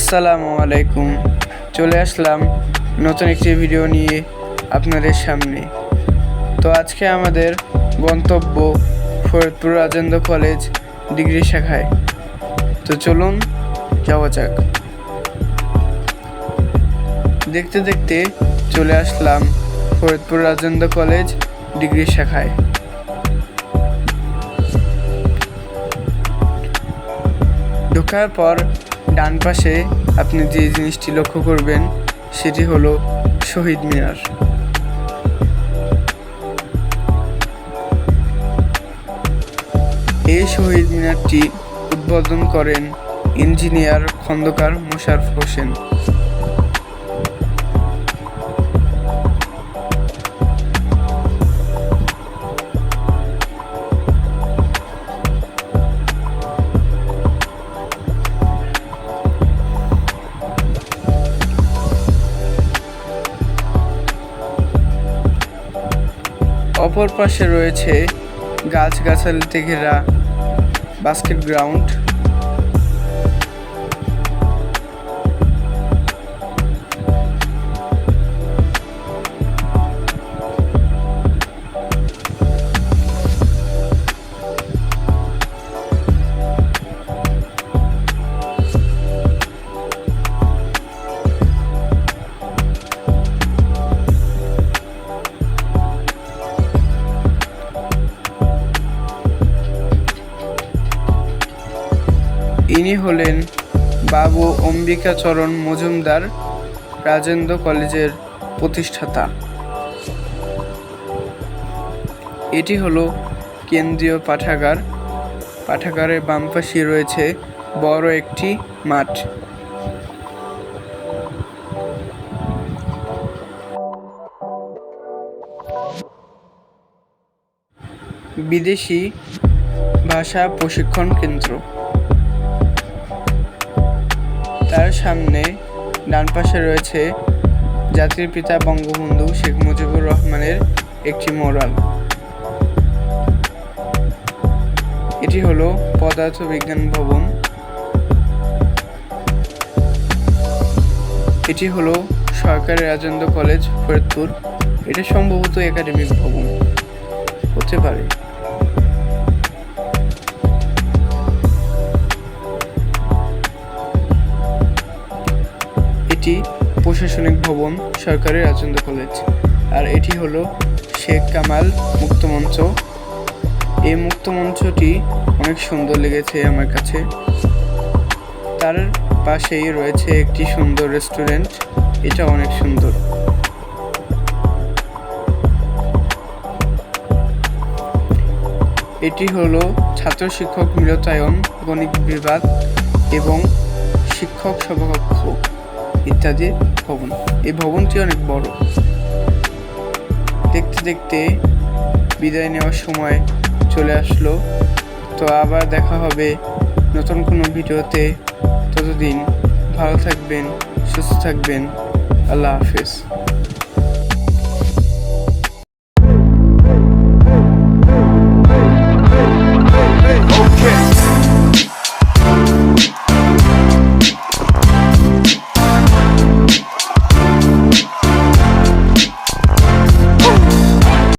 আসসালামু আলাইকুম। চলে আসলাম নতুন একটি ভিডিও নিয়ে আপনাদের সামনে। তো আজকে আমাদের গন্তব্য ফরিদপুর রাজেন্দ্র কলেজ ডিগ্রি শাখায়। তো চলুন যাওয়া যাক। দেখতে দেখতে চলে আসলাম ফরিদপুর রাজেন্দ্র কলেজ ডিগ্রি শাখায়। ঢোকার পর ডান পাশে আপনি যে জিনিসটি লক্ষ্য করবেন সেটি হলো শহীদ মিনার। এই শহীদ মিনারটি উদ্বোধন করেন ইঞ্জিনিয়ার খন্দকার মোশাররফ হোসেন। অপর পাশে রয়েছে গাছগাছালিতে ঘেরা বাস্কেট গ্রাউন্ড। ইনি হলেন বাবু অম্বিকাচরণ মজুমদার, রাজেন্দ্র কলেজের প্রতিষ্ঠাতা। এটি হলো কেন্দ্রীয় পাঠাগার। পাঠাগারের বাম পাশে রয়েছে বড় একটি মাঠ। বিদেশি ভাষা প্রশিক্ষণ কেন্দ্র। তার সামনে ডান পাশে রয়েছে জাতির পিতা বঙ্গবন্ধু শেখ মুজিবুর রহমানের একটি মোরাল। এটি হলো পদার্থ বিজ্ঞান ভবন। এটি হলো সরকারি রাজেন্দ্র কলেজ ফরিদপুর। এটা সম্ভবত একাডেমিক ভবন হতে পারে। এটি প্রশাসনিক ভবন সরকারি রাজেন্দ্র কলেজ। আর এটি হলো শেখ কামাল মুক্তমঞ্চ। এই মুক্তমঞ্চটি অনেক সুন্দর লেগেছে আমার কাছে। তার পাশেই রয়েছে একটি সুন্দর রেস্টুরেন্ট, এটা অনেক সুন্দর। এটি হলো ছাত্র শিক্ষক মিলনায়তন, গণিত বিভাগ এবং শিক্ষক সভাকক্ষ ইত্যাদি ভবন। এই ভবনটি অনেক বড়। দেখতে দেখতে বিদায় নেওয়ার সময় চলে আসলো। তো আবার দেখা হবে নতুন কোনো ভিডিওতে। ততদিন ভালো থাকবেন, সুস্থ থাকবেন। আল্লাহ হাফেজ।